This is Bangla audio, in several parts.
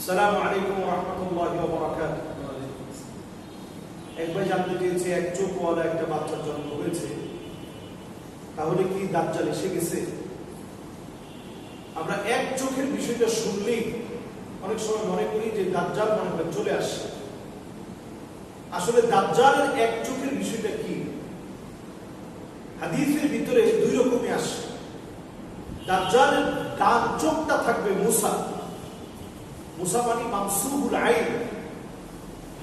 আসসালামু আলাইকুম ওয়া রাহমাতুল্লাহি ওয়া বারাকাতুহু। এক ভাই জানতে চেয়েছে, এক চোখওয়ালা একটা বাচ্চার জন্ম হয়েছে, তাহলে কি দাজ্জাল এসে গেছে? আমরা এক চোখের বিষয়টা শুনলেই অনেক সময় মনে করি যে দাজ্জাল মনে হয় চলে আসছে। আসলে দাজ্জালের এক চোখের বিষয়টা কি? হাদিসের ভিতরে দুই রকমই আসে। দাজ্জালের ডান চোখটা থাকবে মুসা। মুসা মানে মামসুহুল আইন,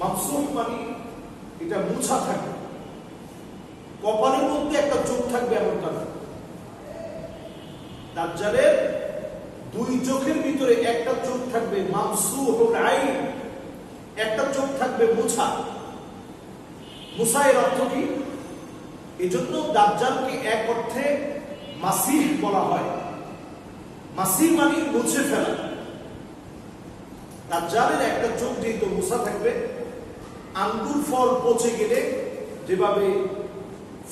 মামসুহ মানে এটা মুছা থাকবে। কপালের মধ্যে একটা চোখ থাকবে এমনটা না। দাজ্জালের দুই চোখের ভিতরে একটা চোখ থাকবে মামসুহুল আইন, একটা চোখ থাকবে মুছা। মুসা এর অর্থ কি? এজন্য দাজ্জালকে এক অর্থে মাসিহ বলা হয়। মাসিহ মানে মুছে ফেলা। দাজ্জালের একটা চোখ যেহেতু মুছা থাকবে, আঙ্গুর ফল পচে গেলে যেভাবে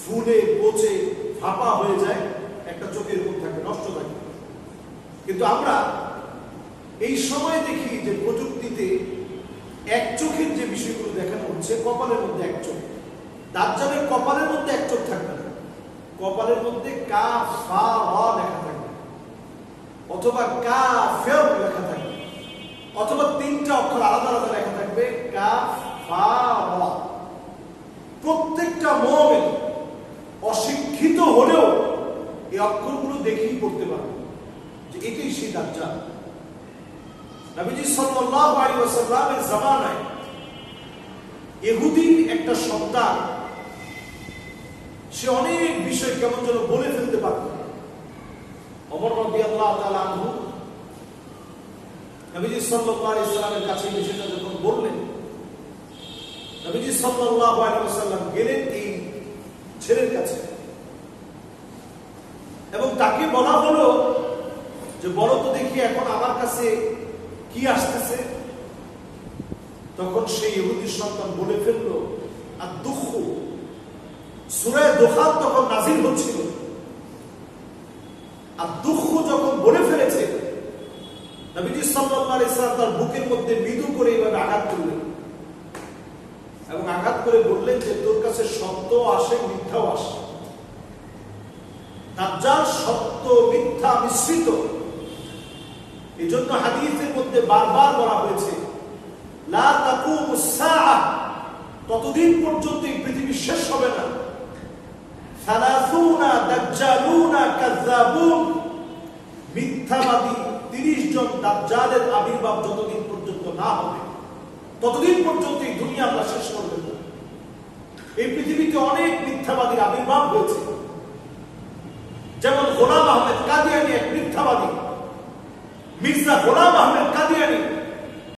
ফুলে পচে ফাঁপা হয়ে যায়, একটা চোখের মুখ থাকবে, নষ্ট থাকবে। কিন্তু আমরা এই সময় দেখি যে প্রযুক্তিতে এক চোখের যে বিষয়গুলো দেখানো হচ্ছে, কপালের মধ্যে এক চোখ। দাজ্জালের কপালের মধ্যে এক চোখ থাকবে না, কপালের মধ্যে কাফ ফা রা লেখা থাকবে, অথবা কাফের লেখা থাকবে, অথবা তিনটা অক্ষর আলাদা আলাদা লেখা থাকবে, কাফ ফা রা। প্রত্যেকটা মুমিন অশিক্ষিত হলেও এই অক্ষরগুলো দেখেই পড়তে পারবে যে এটাই সেই দাজ্জাল। নবীজি সাল্লাল্লাহু আলাইহি ওয়াসাল্লামের জামানায় ইহুদির একটা সন্তান, সে অনেক বিষয় কেমন যেন বলে ফেলতে পারত। ওমর রাদিয়াল্লাহু তাআলা আনহু নবীজি সাল্লাল্লাহু আলাইহি ওয়াসাল্লামের কাছে বিষয়টা যখন বললেন, নবীজি সাল্লাল্লাহু আলাইহি ওয়াসাল্লাম গেলেন এই ছেলের কাছে এবং তাকে বলা হলো যে বলো তো দেখি এখন আমার কাছে কি আসতেছে। তখন সেই ইহুদির সন্তান বলে ফেললো আদ-দুখ। সূরা দুখান তখন নাযিল হচ্ছিল। আদ-দুখ যখন বলে ফেলেছে, নবীজি সাল্লাল্লাহু আলাইহি ওয়াসাল্লাম তার বুকের মধ্যে মৃদু করে এইভাবে আঘাত করলেন এবং আঘাত করে বললেন যে তোর কাছে সত্য আসে, মিথ্যাও আসে। দাজ্জাল সত্য মিথ্যা মিশ্রিত। এজন্য হাদিসের মধ্যে বারবার বলা হয়েছে লা তাকুমুস সাআহ, ততদিন পর্যন্ত এই পৃথিবী শেষ হবে না। সালাসুনা দাজ্জালুনা কাযাবুন, মিথ্যাবাদী 30 জন দাজ্জালের আবির্ভাব যতদিন পর্যন্ত না হবে, ততদিন পর্যন্ত এই দুনিয়া আল্লাহ শেষ করবেন না। এই পৃথিবীতে অনেক মিথ্যাবাদীর আবির্ভাব হয়েছে, যেমন গোলাম আহমেদ কাদিয়ানী